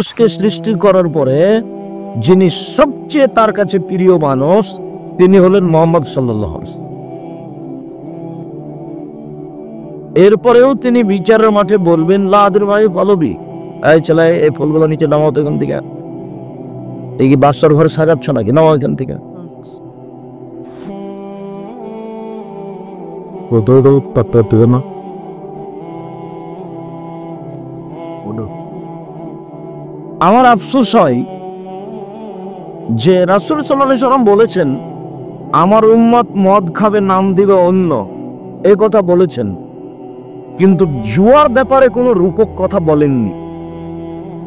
মানুষকে সৃষ্টি করার পরে যিনি সবচেয়ে তার কাছে প্রিয় মানুষ তিনি হলেন মুহাম্মদ সাল্লাল্লাহু আলাইহি ওয়াসাল্লাম। এরপরেও তিনি বিচারের মাঠে বলবেন লা আদরি ভাই ফলবি, এই ছেলে এই ফুলগুলো নিচে নামাও তো এখান থেকে, এই কি বাদশার ঘরে সাজাচ্ছ নাকি, নামাও এখান থেকে। আমার আফসোস হয় যে রাসূল সাল্লাল্লাহু আলাইহি ওয়াসাল্লাম বলেছেন আমার উম্মত মদ খাবে নাম দিবে অন্য, এই কথা বলেছেন, কিন্তু জুয়ার ব্যাপারে কোনো রূপক কথা বলেননি।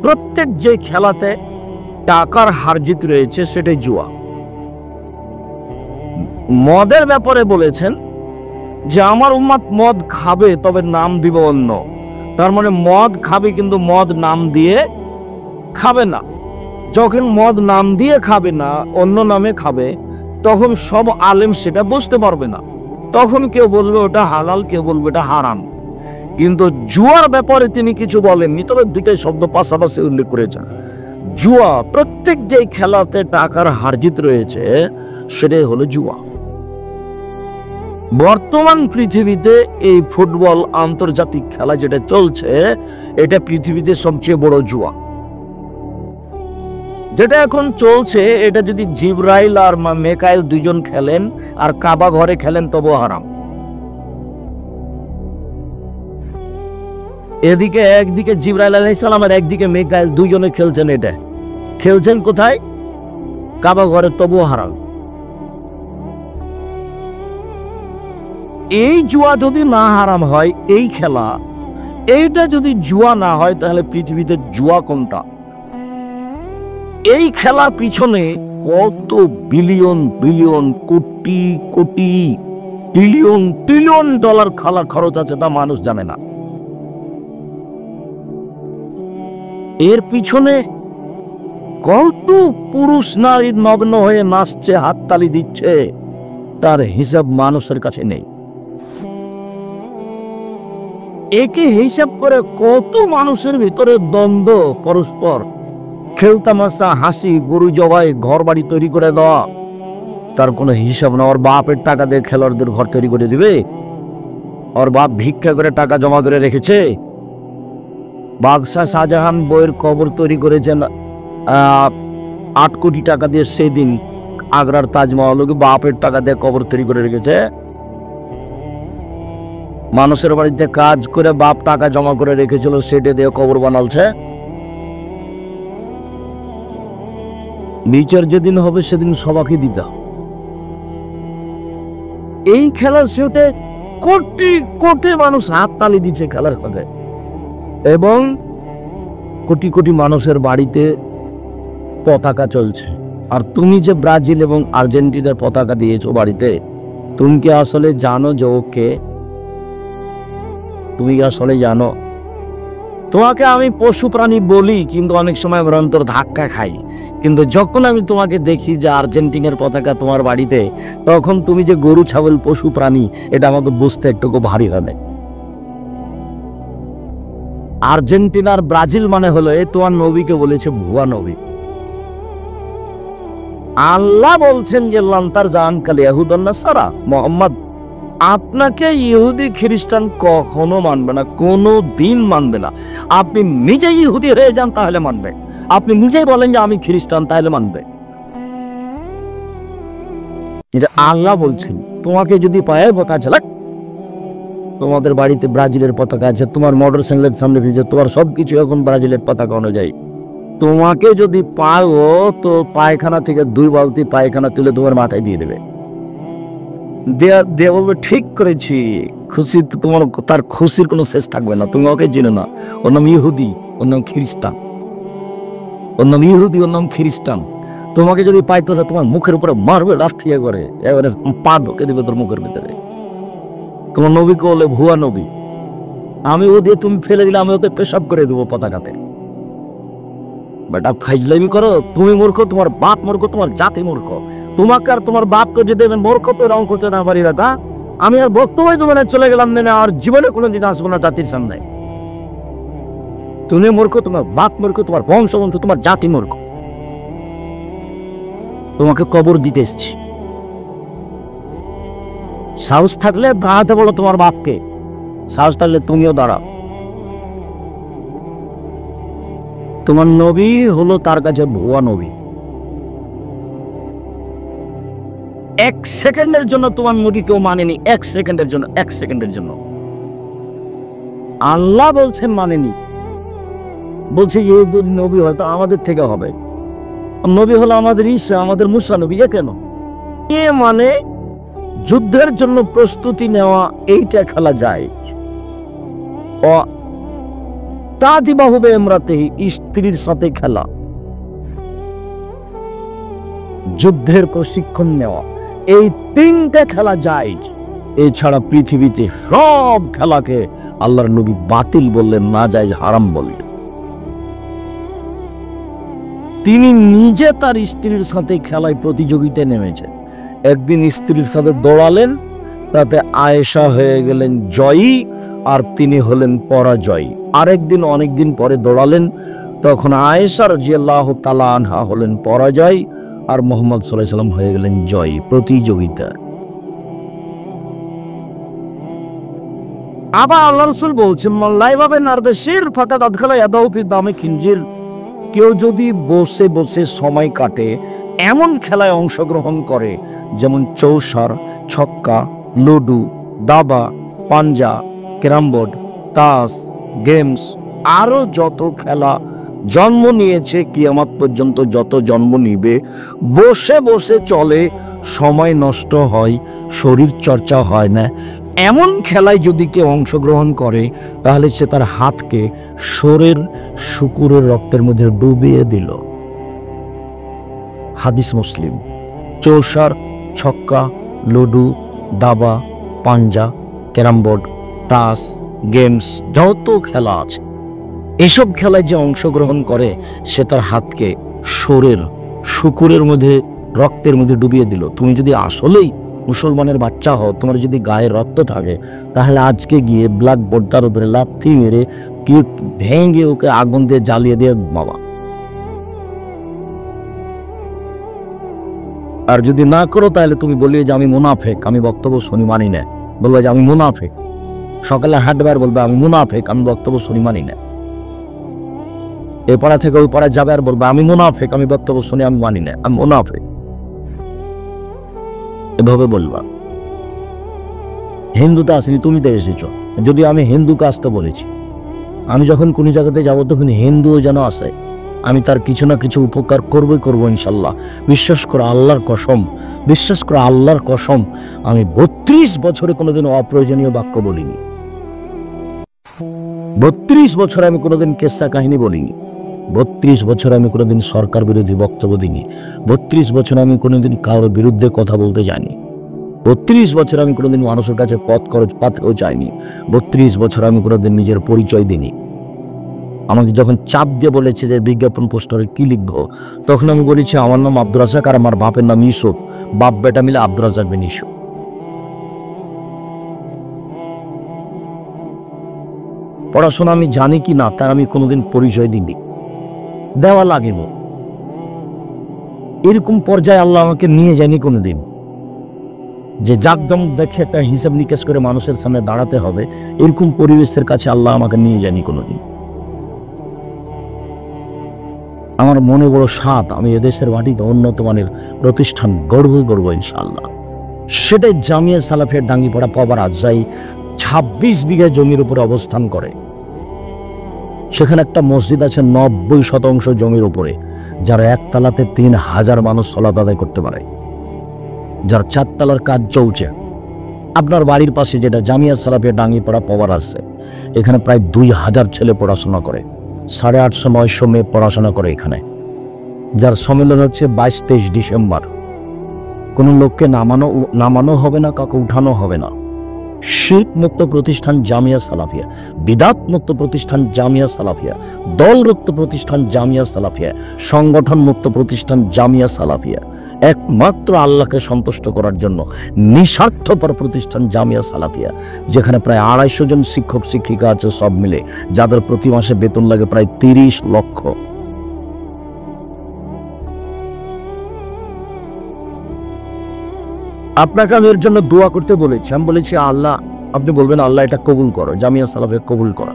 প্রত্যেক যে খেলাতে টাকার হারজিত রয়েছে সেটাই জুয়া। মদের ব্যাপারে বলেছেন যে আমার উম্মত মদ খাবে তবে নাম দিবে অন্য, তার মানে মদ খাবে কিন্তু মদ নাম দিয়ে খাবে না। যখন মদ নাম দিয়ে খাবে না, অন্য নামে খাবে, তখন সব আলেম সেটা বুঝতে পারবে না, তখন কেউ বলবে ওটা হালাল, কেউ বলবে এটা হারাম। কিন্তু জুয়ার ব্যাপারে তিনি কিছু বলেননি, তবে দুইটাই শব্দ পাশাপাশি উল্লেখ করেছেন। জুয়া, প্রত্যেক যে খেলাতে টাকার হারজিত রয়েছে সেটাই হলো জুয়া। বর্তমান পৃথিবীতে এই ফুটবল আন্তর্জাতিক খেলা যেটা চলছে এটা পৃথিবীতে সবচেয়ে বড় জুয়া। যেটা এখন চলছে এটা যদি জিবরাইল আর মেকাইল দুইজন খেলেন আর কাবা ঘরে খেলেন তবু হারাম। এদিকে একদিকে জিবরাইল আলাইহিস সালাম আর একদিকে মেকাইল দুইজনে খেলছেন, এটা খেলছেন কোথায়? কাবা ঘরে, তবু হারাম। এই জুয়া যদি না হারাম হয়, এই খেলা এইটা যদি জুয়া না হয়, তাহলে পৃথিবীতে জুয়া কোনটা? এই খেলা পিছনে কত billion billion crore crore trillion trillion dollar খেলা খরচ আছে তা মানুষ জানে না। এর পিছনে কত পুরুষ নারী নগ্ন হয়ে নাচছে, হাততালি দিচ্ছে, তার হিসাব মানুষের কাছে নেই। একে হিসাব করে কত মানুষের ভিতরে দ্বন্দ্ব, পরস্পর খেলতামাশা, হাসি, গরু জবাই, ঘর বাড়ি তৈরি করে দেওয়া, তার কোনো হিসাব না। ওর বাপের টাকা দিয়ে খেলোয়াড়দের ঘর তৈরি করে দিবে, ওর বাপ ভিক্ষা করে টাকা জমা করে রেখেছে। বাদশাহ শাহজাহান বইয়ের কবর তৈরি করেছেন 8 কোটি টাকা দিয়ে, সেদিন আগ্রার তাজমহল বাপের টাকা দিয়ে কবর তৈরি করে রেখেছে। মানুষের বাড়িতে কাজ করে বাপ টাকা জমা করে রেখেছিল, সেটা দিয়ে কবর বানালছে। বিচার যেদিন হবে সেদিন সবাইকে দিতে। এই খেলার সাথে কোটি কোটি মানুষ হাততালি দিচ্ছে খেলার সাথে, এবং কোটি কোটি মানুষের বাড়িতে পতাকা চলছে। আর তুমি যে ব্রাজিল এবং আর্জেন্টিনার পতাকা দিয়েছো বাড়িতে, তুমি কি আসলে জানো যে ওকে? তুমি কি আসলে জানো? তোমাকে আমি পশু প্রাণী বলি, কিন্তু অনেক সময় আমার অন্তর ধাক্কা খাই। কিন্তু যখন আমি তোমাকে দেখি যে আর্জেন্টিনার পতাকা তোমার বাড়িতে, তখন তুমি যে গরু ছাগল পশু প্রাণী, এটা আমাকে বুঝতে একটু ভারী হবে। আর্জেন্টিনার ব্রাজিল মানে হলো, এ তোমার নবীকে বলেছে ভুয়া নবী। আল্লাহ বলছেন যে লান্তার জাহান কাল ইয়াহুদান নাসারা, মুহাম্মদ আপনাকে ইহুদি খ্রিস্টান কখনো মানবে না, কোনো দিন মানবে না। আপনি নিজেই ইহুদি হয়ে যান তাহলে মানবে, আপনি নিজেই বলেন যে আমি খ্রিস্টান তাহলে মানবে। এটা আল্লাহ বলছেন। তোমাকে যদি পায়ে পতাকা চালাক, তোমাদের বাড়িতে ব্রাজিলের পতাকা আছে, তোমার মোটর সাইকেলের সামনে ভিজে, তোমার সবকিছু এখন ব্রাজিলের পতাকা অনুযায়ী। তোমাকে যদি পাও তো পায়খানা থেকে 2 বালতি পায়খানা তুলে তোমার মাথায় দিয়ে দেবে, দিয়ে বলবে ঠিক করেছি। খুশি তো তোমার, তার খুশির কোনো শেষ থাকবে না। তুমি ওকে চিনো না, ওর নাম ইহুদি, ওর নাম খ্রিস্টান, ওর নাম ইহুদি, ওর নাম খ্রিস্টান। তোমাকে যদি পাইতো তোমার মুখের উপরে মারবে লাথিয়ে করে, এবারে পা ঢুকে দিবে তোর মুখের ভিতরে। তোমার নবীকে বলে ভুয়া নবী। আমি ও দিয়ে তুমি ফেলে দিলে আমি ওকে পেশাব করে দেবো পতাকাতে। বেটা ফাইজলামি করো, তুমি মূর্খ, তোমার বাপ মূর্খ, তোমার জাতি মূর্খ। তোমাকে আর তোমার বাপকে যদি মূর্খ তো রং করতে না পারি দাদা, আমি আর বক্তব্য তোমার চলে গেলাম, আর জীবনে কোনোদিন আসবো না জাতির সামনে। তুমি মূর্খ, তোমার বাপ মূর্খ, তোমার বংশ তোমার জাতি মূর্খ। তোমাকে কবর দিতে এসছি। সাহস থাকলে দাঁড়াতে বলো তোমার বাপকে, সাহস থাকলে তুমিও দাঁড়াও। তোমার নবী হলো তার কাছে ভুয়া নবী। এক সেকেন্ডের জন্য তোমার নবী কেউ মানেনি, এক সেকেন্ডের জন্য, এক সেকেন্ডের জন্য। আল্লাহ বলছেন মানেনি, বলছে এই নবী হয়তো আমাদের থেকে হবে। নবী হলো আমাদের ঈসা, আমাদের মুসা নবী। এ কেন? এ মানে যুদ্ধের জন্য প্রস্তুতি নেওয়া, এইটা খেলা যায়। তা দিবা হবে এমরাতে, স্ত্রীর সাথে খেলা, যুদ্ধের প্রশিক্ষণ নেওয়া, এই তিনটে খেলা যায়। এছাড়া পৃথিবীতে সব খেলাকে আল্লাহর নবী বাতিল বললেন, না যায়, হারাম বললেন। তিনি নিজে তার স্ত্রীর সাথে খেলায় প্রতিযোগিতায় নেমেছেন। একদিন স্ত্রীর সাথে দৌড়ালেন, তাতে আয়েশা হয়ে গেলেন জয়ী আর তিনি হলেন পরাজয়ী। আরেকদিন অনেকদিন পরে দৌড়ালেন, তখন আয়েশা রাদিয়াল্লাহু তাআলা আনহা হলেন পরাজয় আর মুহাম্মদ সাল্লাল্লাহু আলাইহি ওয়াসাল্লাম হয়ে গেলেন জয়ী। প্রতিযোগিতা। আবার আল্লাহ রাসূল বলছেন, মাল্লাইভাবে নারদেশির ফাকাদ আদখালা ইয়াদাহু ফি দামে খিনজির। কেউ যদি বসে বসে সময় কাটে এমন খেলায় অংশগ্রহণ করে, যেমন চৌসার, ছক্কা, লুডু, দাবা, পাঞ্জা, ক্যারাম বোর্ড, তাস, গেমস, আরো যত খেলা জন্ম নিয়েছে, কিয়ামত পর্যন্ত যত জন্ম নিবে, বসে বসে চলে, সময় নষ্ট হয়, শরীর চর্চা হয় না, এমন খেলায় যদি কেউ অংশগ্রহণ করে, তাহলে সে তার হাতকে শরীর শুকুরের রক্তের মধ্যে ডুবিয়ে দিল। হাদিস মুসলিম। চৌসার, ছক্কা, লুডু, দাবা, পাঞ্জা, ক্যারাম বোর্ড, তাস, গেমস, যত খেলা আছে, এসব খেলায় যে অংশগ্রহণ করে, সে তার হাতকে শরীর শুকুরের মধ্যে রক্তের মধ্যে ডুবিয়ে দিল। তুমি যদি আসলেই মুসলমানের বাচ্চা হও, তোমার যদি গায়ে রক্ত থাকে, তাহলে আজকে গিয়ে ব্ল্যাক বোর্ডটার উপরে লাথি মেরে কি ভেঙে ওকে আগুন দিয়ে জ্বালিয়ে দিয়ে ঘুমাবা। আর যদি না করো, তাহলে তুমি বলবে যে আমি মুনাফেক, আমি বক্তব্য শুনি মানি না। বলবে যে আমি মুনাফেক। সকালে হাঁটবার বলবে আমি মুনাফেক, আমি বক্তব্য শুনি মানি না। এ পাড়া থেকে ওই পাড়া যাবে আর বলবে আমি মুনাফেক, আমি বক্তব্য শুনি আমি মানি না, আমি মুনাফেক। এভাবে বলবা। হিন্দুতে আসেনি, তুমি তো এসেছ। যদি আমি হিন্দু কাজটা বলেছি, আমি যখন কোনো জায়গাতে যাবো তখন হিন্দুও যেন আসে, আমি তার কিছু না কিছু উপকার করবই করবো ইনশাল্লাহ। বিশ্বাস করো আল্লাহর কসম, বিশ্বাস করো আল্লাহর কসম, আমি 32 বছরে কোনোদিন অপ্রয়োজনীয় বাক্য বলিনি। 32 বছরে আমি কোনোদিন কেসা কাহিনী বলিনি। 32 বছরে আমি কোনোদিন সরকার বিরোধী বক্তব্য দিইনি। 32 বছরে আমি কোনোদিন কারোর বিরুদ্ধে কথা বলতে যাইনি। 32 বছর আমি কোনোদিন মানুষের কাছে পথ খরচ পাতেও চাইনি। 32 বছর আমি কোনোদিন নিজের পরিচয় দিইনি। আমাকে যখন চাপ দিয়ে বলেছে যে বিজ্ঞাপন পোস্টারে কি লিখবো, তখন আমি বলেছি আমার নাম আব্দুর রাজ্জাক আর আমার বাপের নাম ইউসুফ, বাপ বেটা মিলে আব্দুর রাজ্জাক বিন ইউসুফ। পড়াশোনা আমি জানি কি না তার আমি কোনোদিন পরিচয় দিইনি, দেওয়া লাগিব। এরকম পর্যায়ে আল্লাহ আমাকে নিয়ে যায়নি কোনোদিন যে জাকজমক দেখে একটা হিসাব নিকেশ করে মানুষের সামনে দাঁড়াতে হবে, এরকম পরিবেশের কাছে আল্লাহ আমাকে নিয়ে যায়নি কোনোদিন। আমার মনে বড় সাধ, আমি এদেশের মাটিতে উন্নত মানের প্রতিষ্ঠান গড়ব ইনশাআল্লাহ। সেটাই জামিয়া সালাফিয়া ডাঙ্গিপাড়া পাওয়ার আজাই 26 বিঘা জমির উপরে অবস্থান করে। সেখানে একটা মসজিদ আছে 90% জমির উপরে, যার একতলাতে 3000 মানুষ সালাত আদায় করতে পারে, যার 4 তলার কাজ চলছে। আপনার বাড়ির পাশে যেটা জামিয়া সালাফিয়া ডাঙ্গিপাড়া পাওয়ার আছে, এখানে প্রায় 2000 ছেলে পড়াশোনা করে, 850-900 মেয়ে পড়াশোনা করে এখানে, যার সম্মেলন হচ্ছে 22-23 ডিসেম্বর। কোনো লোককে নামানো হবে না, কাউকে উঠানো হবে না। শিরক মুক্ত প্রতিষ্ঠান জামিয়া সালাফিয়া, বিদাত মুক্ত প্রতিষ্ঠান জামিয়া সালাফিয়া, দলমুক্ত প্রতিষ্ঠান জামিয়া সালাফিয়া, সংগঠন মুক্ত প্রতিষ্ঠান জামিয়া সালাফিয়া। একমাত্র আল্লাহকে সন্তুষ্ট করার জন্য নিঃস্বার্থপর প্রতিষ্ঠান জামিয়া সালাফিয়া, যেখানে প্রায় 250 জন শিক্ষক শিক্ষিকা আছে সব মিলে, যাদের প্রতি মাসে বেতন লাগে প্রায় 30 লক্ষ। আপনাকে আমি এর জন্য দোয়া করতে বলেছি। আমি বলেছি আল্লাহ, আপনি বলবেন আল্লাহ এটা কবুল করো, জামিয়া সালাফিয়া কবুল করো।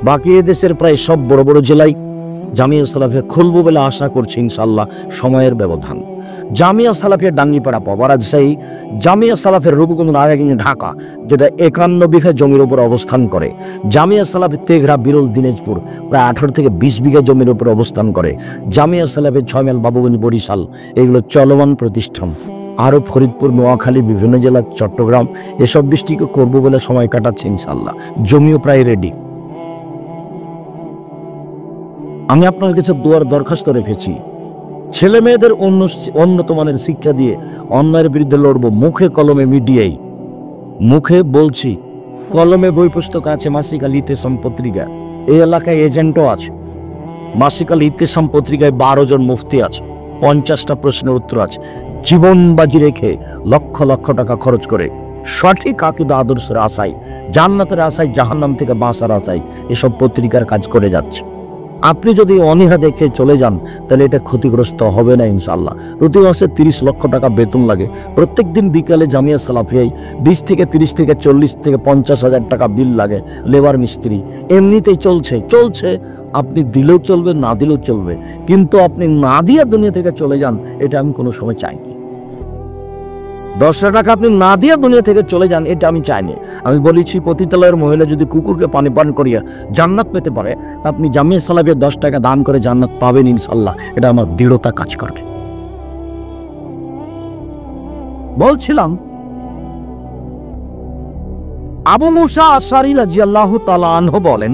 বাকি এদেশের প্রায় সব বড় বড় জেলায় জামিয়া সালাফিয়া খুলবো বলে আশা করছি ইনশাআল্লাহ, সময়ের ব্যবধান। জামিয়া সালাফিয়া ডাঙ্গিপাড়া পাওয়া রাজশাহী, জামিয়া সালাফের রূপগঞ্জ নারায়ণগঞ্জ ঢাকা, যেটা 51 বিঘা জমির উপর অবস্থান করে। জামিয়া সালাফের তেঘরা বিরল দিনাজপুর প্রায় 18 থেকে 20 বিঘা জমির উপর অবস্থান করে। জামিয়া সালাফের 6 মাইল বাবুগঞ্জ বরিশাল, এগুলো চলমান প্রতিষ্ঠান। আরও ফরিদপুর, নোয়াখালী, বিভিন্ন জেলা, চট্টগ্রাম, এসব ডিস্ট্রিক্টে করবো বলে সময় কাটাচ্ছে ইনশাআল্লাহ। জমিও প্রায় রেডি। আমি আপনার কাছে দোয়ার দরখাস্ত রেখেছি। ছেলে মেয়েদের উন্নত মানের শিক্ষা দিয়ে অন্যায়ের বিরুদ্ধে লড়বো, মুখে কলমে মিডিয়াই। মুখে বলছি, কলমে বই পুস্তক আছে, মাসিক আল ইতেসাম পত্রিকা, এই এলাকায় এজেন্টও আছে। মাসিক আল ইতেসাম পত্রিকায় 12 জন মুফতি আছে, 50টা প্রশ্নের উত্তর আছে। জীবন বাজি রেখে লক্ষ লক্ষ টাকা খরচ করে সঠিক আকীদা আদর্শের আশায়, জান্নাতের আশায়, জাহান্নাম থেকে বাঁচার আশায় এসব পত্রিকার কাজ করে যাচ্ছে। আপনি যদি অনীহা দেখে চলে যান তাহলে এটা ক্ষতিগ্রস্ত হবে না ইনশাআল্লাহ। প্রতি মাসে 30 লক্ষ টাকা বেতন লাগে। প্রত্যেক দিন বিকালে জামিয়া সালাফিয়ায় 20 থেকে 30 থেকে 40 থেকে 50 হাজার টাকা বিল লাগে, লেবার মিস্ত্রি। এমনিতেই চলছে। আপনি দিলেও চলবে, না দিলেও চলবে, কিন্তু আপনি না দিয়ে দুনিয়া থেকে চলে যান, এটা আমি কোনো সময় চাইনি। 10 টাকা আপনি না দিয়ে দুনিয়া থেকে চলে যান, এটা আমি চাইনি। আমি বলেছি, পতিতালয়ের মহিলা যদি কুকুরকে পানি পান করিয়া জান্নাত পেতে পারে, আপনি জামিয়া সালাফিয়া 10 টাকা দান করে জান্নাত পাবেন ইনশাআল্লাহ। এটা আমার দৃঢ়তা কাজ করবে। বলছিলাম, আবু মুসা আশআরী রাদিয়াল্লাহু তাআলা আনহু বলেন,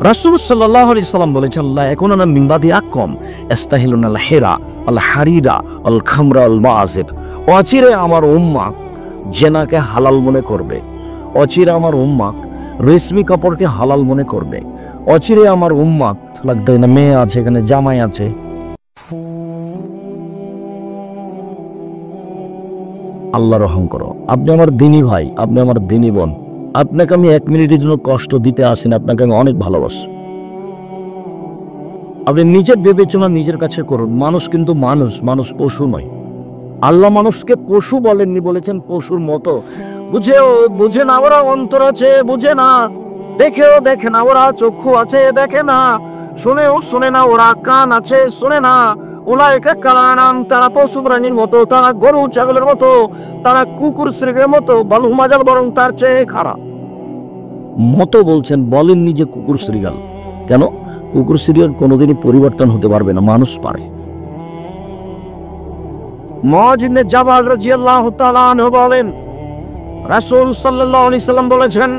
রাসূল সাল্লাল্লাহু আলাইহি সাল্লাম বলেছেন, লা ইয়াকুনুনা মিন বাদি আকম ইস্তাহিলুনা আল হিরা আল হারিরা আল খামরা আল মাআজিব। অচিরে আমার উম্মাহ জেনাকে হালাল মনে করবে, অচিরে আমার উম্মাহ রেশমি কাপড়কে হালাল মনে করবে, অচিরে আমার উম্মাহ, লাগতে না মেয়ে আছে এখানে, জামাই আছে, আল্লাহ রহম করো। আপনি আমার দিনী ভাই, আপনি আমার দিনী বোন। আপনাকে আমি 1 মিনিটের জন্য কষ্ট দিতে আসি না, আপনাকে আমি অনেক ভালোবাসি। আপনি নিজের বিবেচনা নিজের কাছে করুন। মানুষ কিন্তু মানুষ পশু নয়। আল্লাহ মানুষকে পশু বলেননি, বলেছেন পশুর মতো। বুঝে না ওরা অন্তর আছে, বুঝে না। দেখে না ওরা চক্ষু আছে, দেখে না। শোনে না ওরা কান আছে, শোনে না। উলাইকা কালানাম, তারা পশু প্রাণীর মতো, তারা গরু ছাগলের মতো, তারা কুকুর শ্রেণীর মতো, বালু মাজাল বরং তার চেয়ে খারাপ। মতো বলছেন, বলেননি যে কুকুর শ্রীগাল। কেন? কুকুর শ্রীগাল কোনোদিনই পরিবর্তন হতে পারবে না, মানুষ পারে। মুআয ইবনে জাবাল রাদিয়াল্লাহু তাআলা আনহু বলেন, রাসূল সাল্লাল্লাহু আলাইহি সাল্লাম বলেছেন,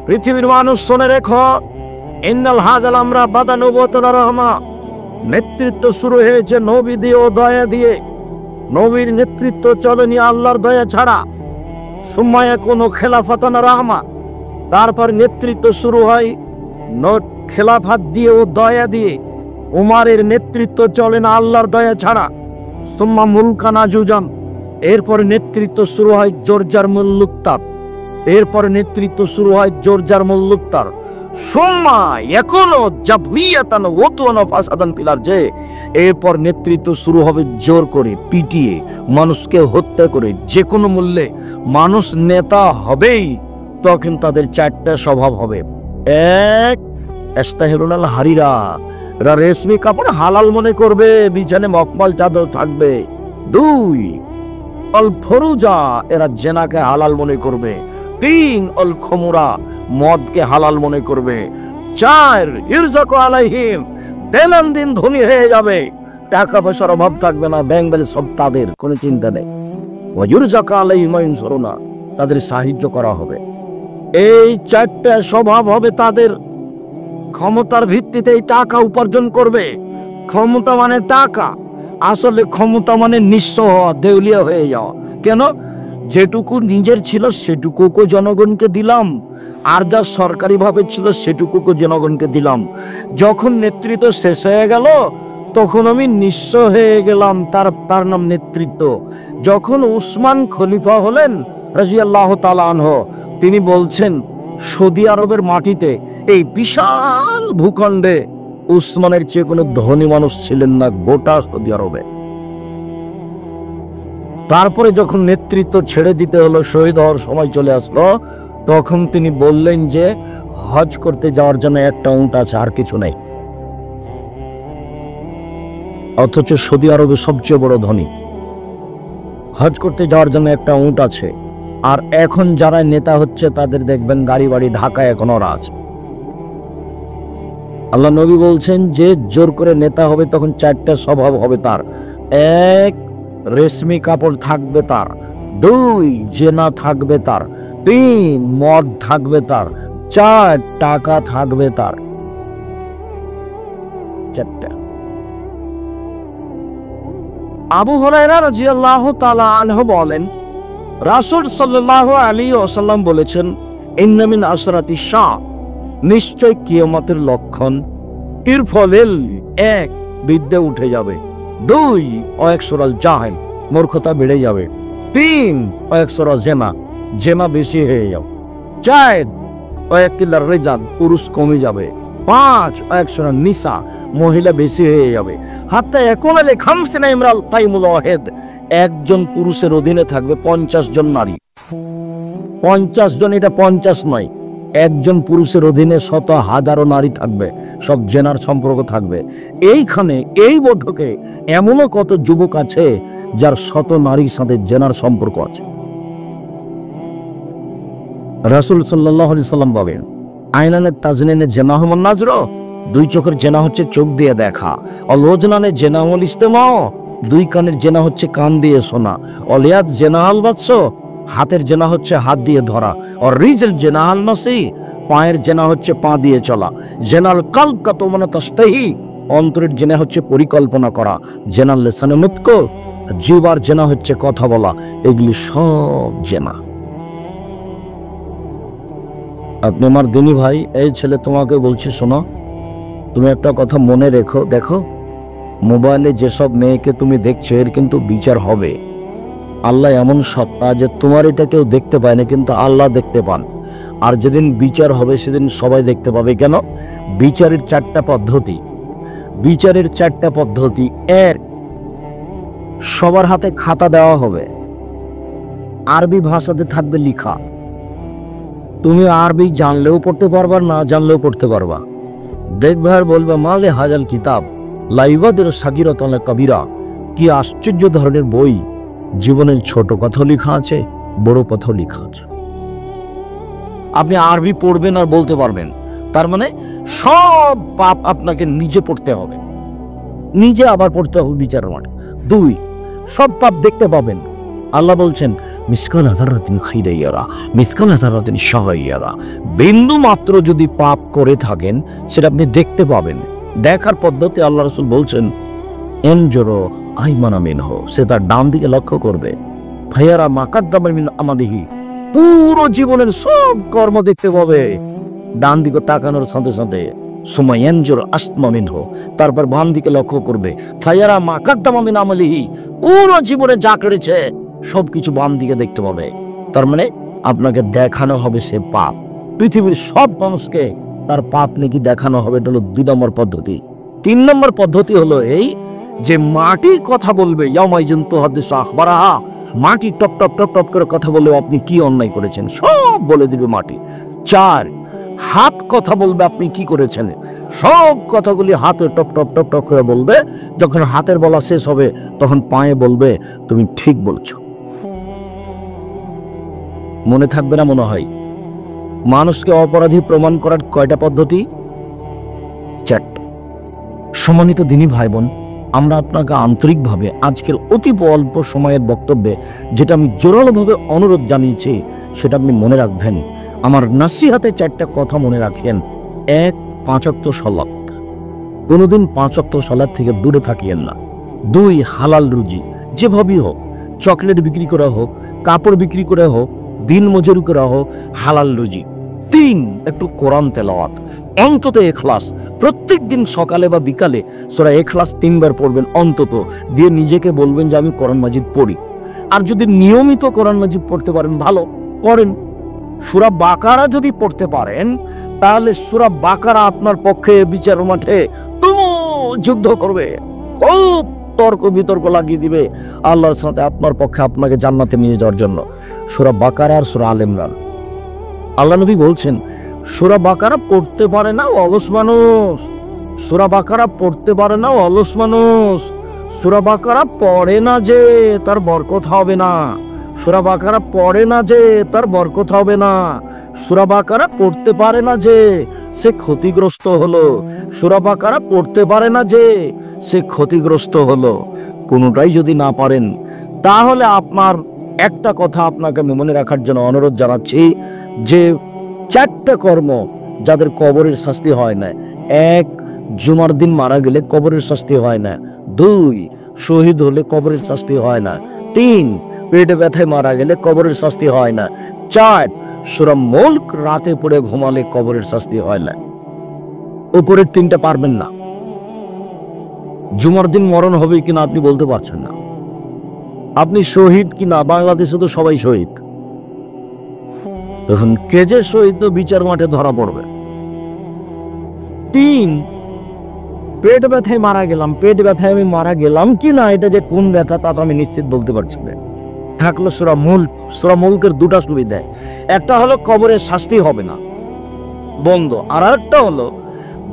পৃথিবীর মানুষ শুনে রেখো, ইন্নাল হাযাল আমরা বাদা নবুওয়াতুর রাহমা। নেতৃত্ব শুরু হয়েছে নবী দিয়ে ও দয়া দিয়ে। নবীর নেতৃত্ব চলেনি আল্লাহর দয়া ছাড়া। সুম্মা ইয়াকুনু খেলাফাতান রাহমা, তারপর নেতৃত্ব শুরু হয় খেলাফাত দিয়ে ও দয়া দিয়ে। উমারের নেতৃত্ব চলে না আল্লাহর দয়া ছাড়া। সুম্মা মুলকান আজুজান, এরপর নেতৃত্ব শুরু হয় জোরজার মুল্লুকতার। এরপর নেতৃত্ব শুরু হয় জোরজার মুল্লুকতার। সুম্মা ইয়াকুনু জাবরিয়াতান ওয়াতুনা ফাসাদান ফিল আরজি, এরপর নেতৃত্ব শুরু হবে জোর করে, পিটিয়ে, মানুষকে হত্যা করে। যে কোনো মূল্যে মানুষ নেতা হবেই। তখন তাদের 4টা স্বভাব হবে। 1, ইস্তাহিলুনাল হারিরা, এরা রেশমি কাপড় হালাল মনে করবে, বিছানে মকমল চাদর থাকবে। 2, আল ফরুজা, এরা জেনাকে হালাল মনে করবে। 3, আল খুমরা, মদকে হালাল মনে করবে। 4, ইরজাকু আলাইহিম, দিন ধনী হয়ে যাবে, টাকা পয়সার অভাব থাকবে না, ব্যাংক ব্যালেন্স সব তাদের, কোনো চিন্তা নেই। ওয়ায়ুরজাকু আলাইহিম ইনসুরুনা, তাদের সাহায্য করা হবে। এই 4টা স্বভাব হবে তাদের। ক্ষমতার ভিত্তিতেই টাকা উপার্জন করবে। ক্ষমতা মানে টাকা, আসলে ক্ষমতা মানে নিঃস্ব হওয়া, দেউলিয়া হয়ে যাওয়া। কেন? যেটুকু নিজের ছিল সেটুকুকে জনগণকে দিলাম, আর যা সরকারি ভাবে ছিল সেটুকুকে জনগণকে দিলাম। যখন নেতৃত্ব শেষ হয়ে গেল, তখন আমি নিঃস্ব হয়ে গেলাম। তার নাম নেতৃত্ব। যখন উসমান খলিফা হলেন রাদিয়াল্লাহু তাআলা আনহু, তিনি বলছেন সৌদি আরবের মাটিতে, এই বিশাল ভূখণ্ডে উসমানের চেয়ে কোনো ধনী মানুষ ছিলেন না গোটা সৌদি আরবে। তারপরে যখন নেতৃত্ব ছেড়ে দিতে হলো, শহীদ হওয়ার সময় চলে আসলো, তখন তিনি বললেন যে হজ করতে যাওয়ার জন্য একটা উট আছে, আর কিছু নেই। অথচ সৌদি আরবে সবচেয়ে বড় ধনী, হজ করতে যাওয়ার জন্য একটা উট আছে। আর এখন যারা নেতা হচ্ছে তাদের দেখবেন গাড়ি বাড়ি ঢাকায় এখন ওরা আছে। আল্লাহ নবী বলছেন যে জোর করে নেতা হবে তখন চারটা স্বভাব হবে তার। এক, রেশমি কাপড় থাকবে তার। দুই, জেনা থাকবে তার। তিন, মদ থাকবে তার। চার, টাকা থাকবে তার। চারটা। আবু হুরায়রা রাদিয়াল্লাহু তাআলা আনহু বলেন, রাসূল সাল্লাল্লাহু আলাইহি ওয়াসাল্লাম বলেছেন, ইন্না মিন আসরাতি সা, নিশ্চয় কিয়ামতের লক্ষণ, এর ফলে এক, বিদ্যা উঠে যাবে। দুই, অয়কসরাল জাহেল, মূর্খতা বেড়ে যাবে। তিন, অয়কসরা জেনা বেশি হয়ে যাবে। চার, অয়কিলার রিজাল, পুরুষ কমে যাবে। পাঁচ, অয়কসরা নিসা, মহিলা বেশি হয়ে যাবে। হাত্তা ইয়াকুনা খামসিনা ইমরাল কাইমুল ওয়াহিদ, একজন পুরুষের অধীনে থাকবে 50 জন নারী। 50 জন, এটা 50 নয়, একজন পুরুষের অধীনে শত হাজারো নারী থাকবে, সব জেনার সম্পর্ক থাকবে। এইখানে এই বৈঠকে এমনও কত যুবক আছে যার শত নারীর সাথে জেনার সম্পর্ক আছে। রাসূল সাল্লাল্লাহু আলাইহি সাল্লাম বলেন, আইনানে তাজনিনে জেনা হুমান নাজর, দুই চোখের জেনা হচ্ছে চোখ দিয়ে দেখা। অলোজনানে জেনা হল ইস্তেমা, দুই কানের জেনা হচ্ছে কান দিয়ে শোনা। অলিয়াত জেনা হাল বাদশ, হাতের জেনা হচ্ছে হাত দিয়ে ধরা। আর রিজল জেনা হাল মাসি, পায়ের জেনা হচ্ছে পা দিয়ে চলা। জেনাল কালব কাত মানে তাস্তাহি, অন্তরের জেনা হচ্ছে পরিকল্পনা করা। জেনাল লিসানে মুতক, জিহ্বার জেনা হচ্ছে কথা বলা। এগুলি সব জেনা। আপনি আমার দিনী ভাই, এই ছেলে তোমাকে বলছি, শোনো, তুমি একটা কথা মনে রেখো। দেখো, মোবাইলে যেসব মেয়েকে তুমি দেখছো এর কিন্তু বিচার হবে। আল্লাহ এমন সত্তা যে তোমার এটা কেউ দেখতে পায় না, কিন্তু আল্লাহ দেখতে পান। আর যেদিন বিচার হবে সেদিন সবাই দেখতে পাবে। কেন? বিচারের চারটা পদ্ধতি। বিচারের চারটা পদ্ধতি। এক, সবার হাতে খাতা দেওয়া হবে, আরবি ভাষাতে থাকবে লিখা। তুমি আরবি জানলেও পড়তে পারবা, না জানলেও পড়তে পারবা। দেখবে আর বলবে, মালে হাজাল কিতাব লাইবাদের সাগিরাতান কবিরা, কি আশ্চর্য ধরনের বই, জীবনের ছোট কথা লেখা আছে, বড় কথা লেখা আছে। আপনি আরবি পড়বেন আর বলতে পারবেন, তার মানে সব পাপ আপনাকে নিজে পড়তে হবে, নিজে আবার পড়তে হবে বিচারের মাঠে। দুই, সব পাপ দেখতে পাবেন। আল্লাহ বলছেন, মিসকাল যারাতিন খাইরা ইয়ারা, মিসকাল যারাতিন শাররা ইয়ারা, বিন্দু মাত্র যদি পাপ করে থাকেন সেটা আপনি দেখতে পাবেন। দেখার পদ্ধতি আল্লাহ রাসূল বলছেন, এনজুরু আইমানা মিনহু, সে তার ডান দিকে লক্ষ্য করবে। ফায়ারা মা কাদ্দামা মিন আমালিহি, পুরো জীবনের সব কর্ম দেখতে পাবে ডান দিকে তাকানোর সাথে সাথে। সুম্মা ইয়ানজুরু আসমা মিনহু, তারপর বাম দিকে লক্ষ্য করবে। ফায়ারা মা কাদ্দামা মিন আমালিহি, পুরো জীবনে যা করেছে সবকিছু বাম দিকে দেখতে পাবে। তার মানে আপনাকে দেখানো হবে সে পাপ। পৃথিবীর সব মানুষকে তার পাপ নাকি দেখানো হবে। এটা হলো 2 নম্বর পদ্ধতি। 3 নম্বর পদ্ধতি হলো এই যে মাটি কথা বলবে, ইয়ামাইজুন তুহাদ্দিসু আখবারাহা, মাটি টপ টপ টপ টপ করে কথা বলবে আপনি কি অন্যায় করেছেন, সব বলে দিবে মাটি। 4, হাত কথা বলবে আপনি কি করেছেন, সব কথাগুলি হাতে টপ টপ টপ টপ করে বলবে। যখন হাতের বলা শেষ হবে তখন পায়ে বলবে তুমি ঠিক বলছো। মনে থাকবে না মনে হয়? মানুষকে অপরাধী প্রমাণ করার কয়টা পদ্ধতি? 4টা। সম্মানিত দিনী ভাই বোন, আমরা আপনাকে আন্তরিকভাবে আজকের অতি অল্প সময়ের বক্তব্যে যেটা আমি জোরালোভাবে অনুরোধ জানিয়েছি সেটা আপনি মনে রাখবেন। আমার নাসিহাতে 4টা কথা মনে রাখেন। 1, 5 ওয়াক্ত সালাত, কোনোদিন 5 ওয়াক্ত সালাত থেকে দূরে থাকিয়েন না। 2, হালাল রুজি, যেভাবেই হোক, চকলেট বিক্রি করা হোক, কাপড় বিক্রি করা হোক, দিন মজুরি করা হোক, হালাল রুজি। প্রতিদিন একটু কোরআন তেলাওয়াত, অন্তত ইখলাস প্রত্যেক দিন সকালে বা বিকালে সূরা ইখলাস 3 বার পড়বেন অন্তত, দিয়ে নিজেকে বলবেন যে আমি কোরআন মাজিদ পড়ি। আর যদি নিয়মিত কোরআন মাজিদ পড়তে পারেন ভালো, পড়েন। সূরা বাকারা যদি পড়তে পারেন তাহলে সূরা বাকারা আপনার পক্ষে বিচার মাঠে যুদ্ধ করবে, খুব তর্ক বিতর্ক লাগিয়ে দিবে আল্লাহর সাথে আপনার পক্ষে আপনাকে জান্নাতে নিয়ে যাওয়ার জন্য। সূরা বাকারা আর সূরা আলে ইমরান, আল্লাহ নবী বলছেন সূরা বাকারা পড়তে পারে না অলস মানুষ, সূরা বাকারা পড়তে পারে না অলস মানুষ, সূরা বাকারা পড়ে না যে তার বরকত হবে না, সূরা বাকারা পড়ে না যে তার বরকত হবে না, সূরা বাকারা পড়তে পারে না যে সে ক্ষতিগ্রস্ত হলো, সূরা বাকারা পড়তে পারে না যে সে ক্ষতিগ্রস্ত হলো। কোনোটাই যদি না পারেন তাহলে আপনার একটা কথা আপনাকে আমি মনে রাখার জন্য অনুরোধ জানাচ্ছি যে 4টা কর্ম যাদের কবরের শাস্তি হয় না। 1, জুমার দিন মারা গেলে কবরের শাস্তি হয় না। 2, শহীদ হলে কবরের শাস্তি হয় না। 3, পেটে ব্যথায় মারা গেলে কবরের শাস্তি হয় না। 4, সূরা মুলক রাতে পড়ে ঘুমালে কবরের শাস্তি হয় না। উপরের 3টা পারবেন না। জুমার দিন মরণ হবে কিনা আপনি বলতে পারছেন না। আপনি শহীদ কিনা, বাংলাদেশে তো সবাই শহীদ, তখন কে যে শহীদ তো বিচার মাঠে ধরা পড়বে। 3, পেট ব্যথায় মারা গেলাম, পেট ব্যথায় আমি মারা গেলাম কিনা এটা যে কোন ব্যথা তা তো আমি নিশ্চিত বলতে পারছি না। থাকলো সূরা মুলক। সূরা মুলকের 2টা সুবিধা, একটা হলো কবরের শাস্তি হবে না, বন্ধ। আর একটা হলো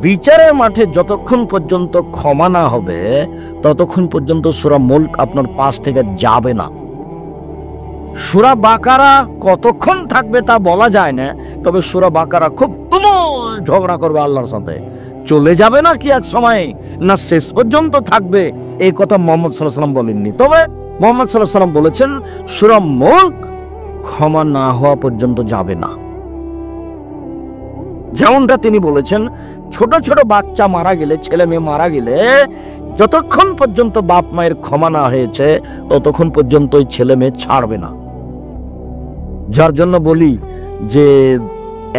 বিচারের মাঠে যতক্ষণ পর্যন্ত ক্ষমা না হবে ততক্ষণ পর্যন্ত সূরা মুলক আপনার পাশ থেকে যাবে না। সূরা বাকারা কতক্ষণ থাকবে তা বলা যায় না, তবে সূরা বাকারা খুব তুমুল ঝগড়া করবে আল্লাহর সাথে, চলে যাবে না কি এক সময়, না শেষ পর্যন্ত থাকবে, এই কথা মুহাম্মদ সাল্লাল্লাহু আলাইহি ওয়াসাল্লাম বলেননি। তবে মুহাম্মদ সাল্লাল্লাহু আলাইহি ওয়াসাল্লাম বলেছেন সূরা মুলক ক্ষমা না হওয়া পর্যন্ত যাবে না। যেমনটা তিনি বলেছেন ছোট ছোট বাচ্চা মারা গেলে, ছেলে মেয়ে মারা গেলে যতক্ষণ পর্যন্ত বাপ মায়ের ক্ষমা না হয়েছে ততক্ষণ পর্যন্ত ওই ছেলে মেয়ে ছাড়বে না। যার জন্য বলি যে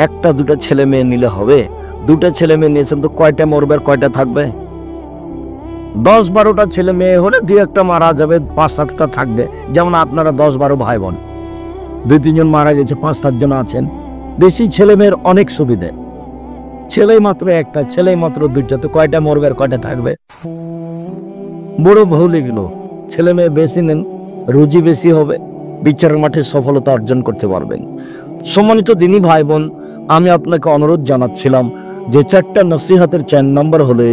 1-2টা ছেলে মেয়ে নিলে হবে। 2টা ছেলে মেয়ে নিয়েছেন তো কয়টা মরবে আর কয়টা থাকবে? 10-12টা ছেলে মেয়ে হলে 2-1টা মারা যাবে, 5-7টা থাকবে। যেমন আপনারা 10-12 ভাই বোন, 2-3 জন মারা গেছে, 5-7 জন আছেন। বেশি ছেলে মেয়ের অনেক সুবিধে, ছেলেই মাত্র একটা, ছেলেই মাত্র 2টা, তো কয়টা মরবে আর কয়টা থাকবে? বড় ভুল এগুলো। ছেলে মেয়ে বেশি নেন, রুজি বেশি হবে, বিচারের মাঠে সফলতা অর্জন করতে পারবেন। সম্মানিত দিনী ভাই বোন, আমি আপনাকে অনুরোধ জানাচ্ছিলাম যে 4টা নসিহতের 4 নম্বর হলে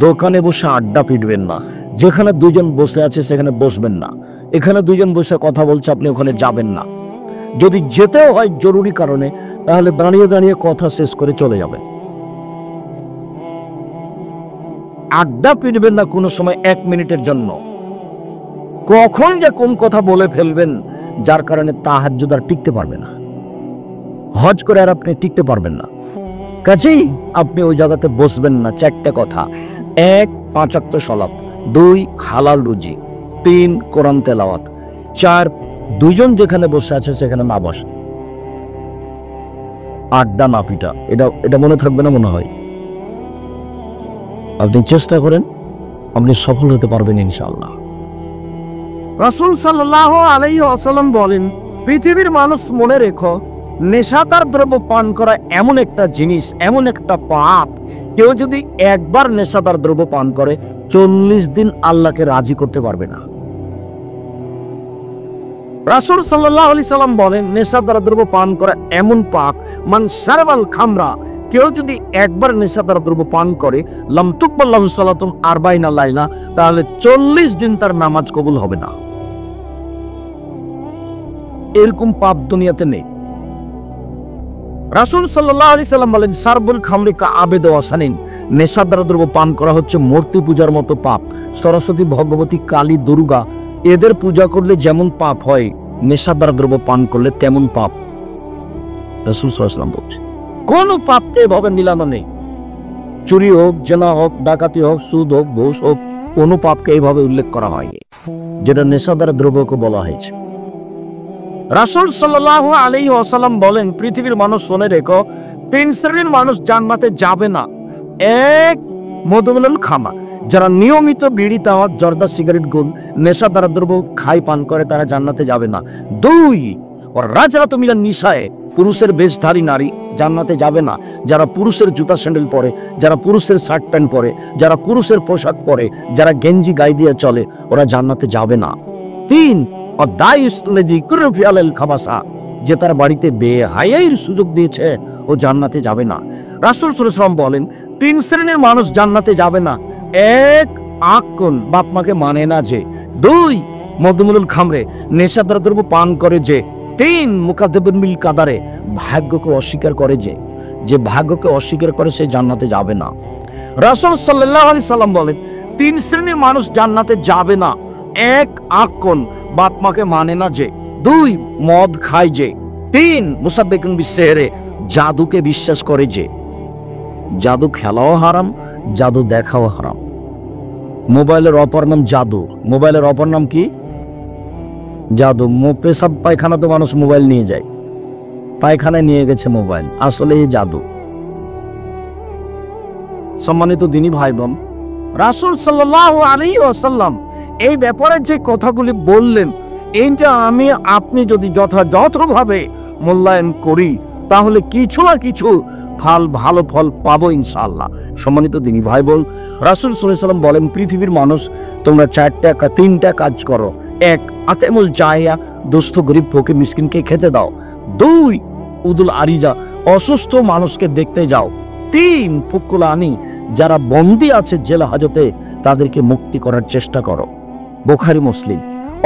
দোকানে বসে আড্ডা পিটবেন না। যেখানে 2 জন বসে আছে সেখানে বসবেন না। এখানে 2 জন বসে কথা বলছে, আপনি ওখানে যাবেন না। যদি যেতেও হয় জরুরি কারণে তাহলে দাঁড়িয়ে দাঁড়িয়ে কথা শেষ করে চলে যাবেন। আড্ডা পিটবেন না কোনো সময় 1 মিনিটের জন্য। কখন যে কোন কথা বলে ফেলবেন যার কারণে তাহাজ্জুদ আর টিকতে পারবে না, হজ করে আর আপনি টিকতে পারবেন না। কাজেই আপনি ওই জায়গাতে বসবেন না। 4টা কথা: 1, 5 ওয়াক্ত সালাত; 2, হালাল রুজি; 3, কোরআন তেলাওয়াত; 4, 2 জন যেখানে বসে আছে সেখানে না বসে, আড্ডা না পিটা। এটা মনে থাকবে না মনে হয়? আপনি চেষ্টা করেন, আপনি সফল হতে পারবেন ইনশাআল্লাহ। রাসূল সাল্লাল্লাহু আলাইহি ওয়াসাল্লাম বলেন, পৃথিবীর মানুষ মনে রেখো, নেশাদার দ্রব্য পান করা এমন একটা জিনিস, এমন একটা পাপ, কেউ যদি একবার নেশাদার দ্রব্য পান করে 40 দিন আল্লাহকে রাজি করতে পারবে না। রাসূল সাল্লাল্লাহু আলাইহি সাল্লাম বলেন, নেশাদার দ্রব্য পান করা এমন পাপ, মান শারবাল খামরা, কেউ যদি একবার নেশাদার দ্রব্য পান করে, লাম তুকবাল লাহু সালাতুন 40 লাইলা, তাহলে 40 দিন তার নামাজ কবুল হবে না। এরকম পাপ দুনিয়াতে নেই। রাসূল সাল্লাল্লাহু আলাইহি সাল্লাম বলেন, শারবুল খামরি কা আবেদ ওয়াসানিন, নেশাদার দ্রব্য পান করা হচ্ছে মূর্তি পূজার মতো পাপ। সরস্বতী, ভগবতী, কালী, দুর্গা এদের পূজা করলে যেমন পাপ হয়, নেশাদার দ্রব্য পান করলে তেমন পাপ। রাসূল সাল্লাল্লাহু আলাইহি ওয়াসাল্লাম বলছে, কোনো পাপকে এভাবে মিলানো নেই। চুরি হোক, জেনা হোক, ডাকাতি হোক, সুদ হোক, ঘুষ হোক, কোনো পাপকে এইভাবে উল্লেখ করা হয়নি যেটা নেশাদার দ্রব্যকে বলা হয়েছে। রাসূল সাল্লাল্লাহু আলাইহি ওয়াসাল্লাম বলেন, পৃথিবীর মানুষ শুনে রেখো, 3 শ্রেণীর মানুষ জান্নাতে যাবে না। এক, মধুমেলুল খামা, যারা নিয়মিত বিড়ি, তামাক, জর্দা, সিগারেট, গুল, নেশাদার দ্রব্য খায়, পান করে, তারা জান্নাতে যাবে না। 2, রাজরাত মিলান নিসায়ে, পুরুষের বেশধারী নারী জান্নাতে যাবে না। যারা পুরুষের জুতা স্যান্ডেল পরে, যারা পুরুষের শার্ট প্যান্ট পরে, যারা পুরুষের পোশাক পরে, যারা গেঞ্জি গায়ে দিয়ে চলে, ওরা জান্নাতে যাবে না। 3, খাবাসা, যে তার বাড়িতে বেহায়ার সুযোগ দিয়েছে, ও জান্নাতে যাবে না। রাসূল সাল্লাল্লাহু আলাইহি ওয়াসাল্লাম বলেন, 3 শ্রেণীর মানুষ জান্নাতে যাবে না। 1, আকল, বাপ মাকে মানে না যে। 2, মধুমুলুল খামরে, নেশাদার দ্রব্য পান করে যে। 3, মুকাদ্দিবুল বিল কাদারে, ভাগ্যকে অস্বীকার করে যে ভাগ্যকে অস্বীকার করে সে জান্নাতে যাবে না। রাসূল সাল্লাল্লাহু আলাইহি সাল্লাম বলেন, 3 শ্রেণীর মানুষ জান্নাতে যাবে না। 1, আকল, বাপ মাকে মানে না যে। 2, মদ খায় যে। 3, মুসাব্বিকুন বিসসিহরি, জাদুকে বিশ্বাস করে যে। জাদু খেলাও হারাম, জাদু দেখাও হারাম। মোবাইলের অপর নাম জাদু। মোবাইলের অপর নাম কি? জাদু। পেশাব পায়খানা তো মানুষ মোবাইল নিয়ে যায়, পায়খানায় নিয়ে গেছে মোবাইল, আসলে এই জাদু। সম্মানিত দিনী ভাই বোন, রাসূল সাল্লাল্লাহু আলাইহি ওয়াসাল্লাম এই ব্যাপারে যে কথাগুলি বললেন, এইটা আমি আপনি যদি যথাযথভাবে মূল্যায়ন করি, তাহলে কিছু না কিছু ভালো ফল পাবো ইনশাআল্লাহ। সম্মানিত দিনী ভাই বোন, রাসূল সাল্লাল্লাহু আলাইহি ওয়াসাল্লাম বলেন, পৃথিবীর মানুষ তোমরা 3টা কাজ করো। 1, আতেমুল জাহিয়া, দুস্থ গরিব ফকির মিসকিনকে খেতে দাও। 2, উদুল আরিজা, অসুস্থ মানুষকে দেখতে যাও। 3, ফুকুল আনি, যারা বন্দী আছে জেল হাজতে, তাদেরকে মুক্তি করার চেষ্টা করো। বুখারী, মুসলিম।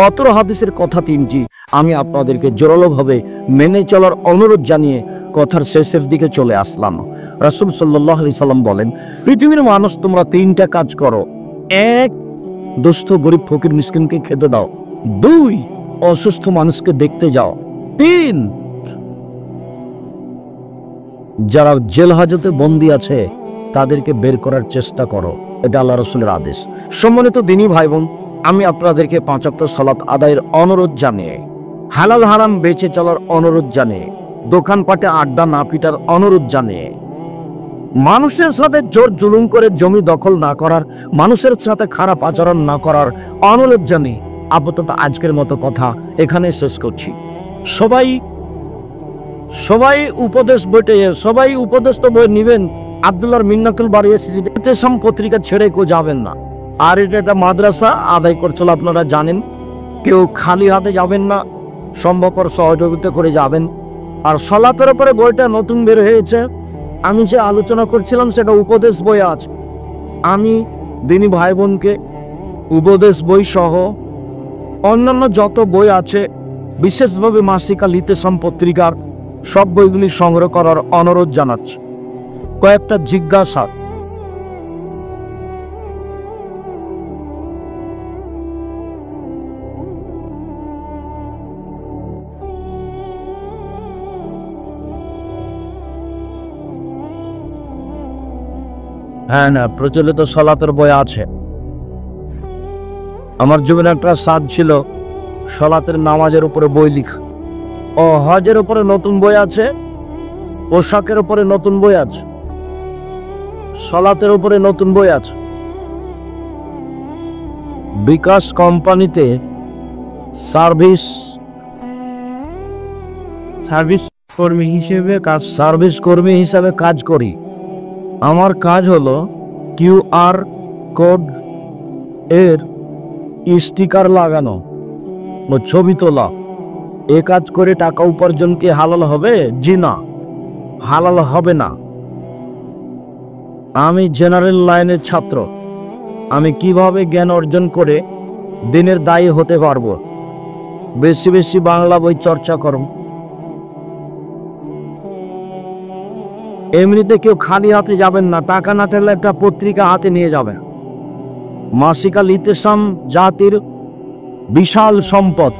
অত্র হাদিসের কথা 3টি আমি আপনাদেরকে জোরালোভাবে মেনে চলার অনুরোধ জানিয়ে কথার শেষের দিকে চলে আসলাম। রাসূল সাল্লাল্লাহু আলাইহি সাল্লাম বলেন, পৃথিবীর মানুষ তোমরা 3টা কাজ করো। 1, দুস্থ গরিব ফকির মিসকিনকে খেতে দাও। 2, অসুস্থ মানুষকে দেখতে যাও। 3, যারা জেল হাজতে বন্দী আছে তাদেরকে বের করার চেষ্টা করো। এটা আল্লাহ রাসূলের আদেশ। সম্মানিত দিনী ভাই বোন, আমি আপনাদেরকে 5 ওয়াক্ত সালাত আদায়ের অনুরোধ জানিয়ে, হালাল হারাম বেঁচে চলার অনুরোধ জানিয়ে, দোকানপাটে আড্ডা না পিটার অনুরোধ জানিয়ে, মানুষের সাথে জোর জুলুম করে জমি দখল না করার, মানুষের সাথে খারাপ আচরণ না করার অনুরোধ জানিয়ে আপাতত আজকের মতো কথা এখানে শেষ করছি। সবাই উপদেশ বইটে, সবাই উপদেশ তো বই নিবেন। আব্দুল্লাহর মিন্নাতুল বাড়ি এসেছিলাম পত্রিকা ছেড়ে কেউ যাবেন না। আর এটা একটা মাদ্রাসা আদায় করছিল, আপনারা জানেন। কেউ খালি হাতে যাবেন না, সম্ভবপর সহযোগিতা করে যাবেন। আর সালাতের উপরে বইটা নতুন বের হয়েছে, আমি যে আলোচনা করছিলাম সেটা উপদেশ বই আছে। আমি দিনী ভাই বোনকে উপদেশ বই সহ অন্যান্য যত বই আছে, বিশেষভাবে মাসিকা লিতেসাম পত্রিকার সব বইগুলি সংগ্রহ করার অনুরোধ জানাচ্ছি। কয়েকটা জিজ্ঞাসা। হ্যাঁ, না প্রচলিত সালাতের বই আছে। আমার জীবনে একটা সাদ ছিল সালাতের নামাজের উপরে বই লিখা। ও হজের উপরে নতুন বই আছে, পোশাকের উপরে নতুন বই আছে, সালাতের উপরে নতুন বই আছে। বিকাশ কোম্পানিতে সার্ভিস কর্মী হিসেবে কাজ করি। আমার কাজ হলো QR কোড এর স্টিকার লাগানো ও ছবি তোলা। এ কাজ করে টাকা উপার্জন কি হালাল হবে? জি না, হালাল হবে না। আমি জেনারেল লাইনের ছাত্র। আমি কিভাবে জ্ঞান অর্জন করে দিনের দায়ী হতে পারবো? বেশি বেশি বাংলা বই চর্চা করো। এমনিতে কেউ খালি হাতে যাবেন না, টাকা না থাকলে একটা পত্রিকা হাতে নিয়ে যাবে। মাসিকা লিতেসাম জাতির বিশাল সম্পদ।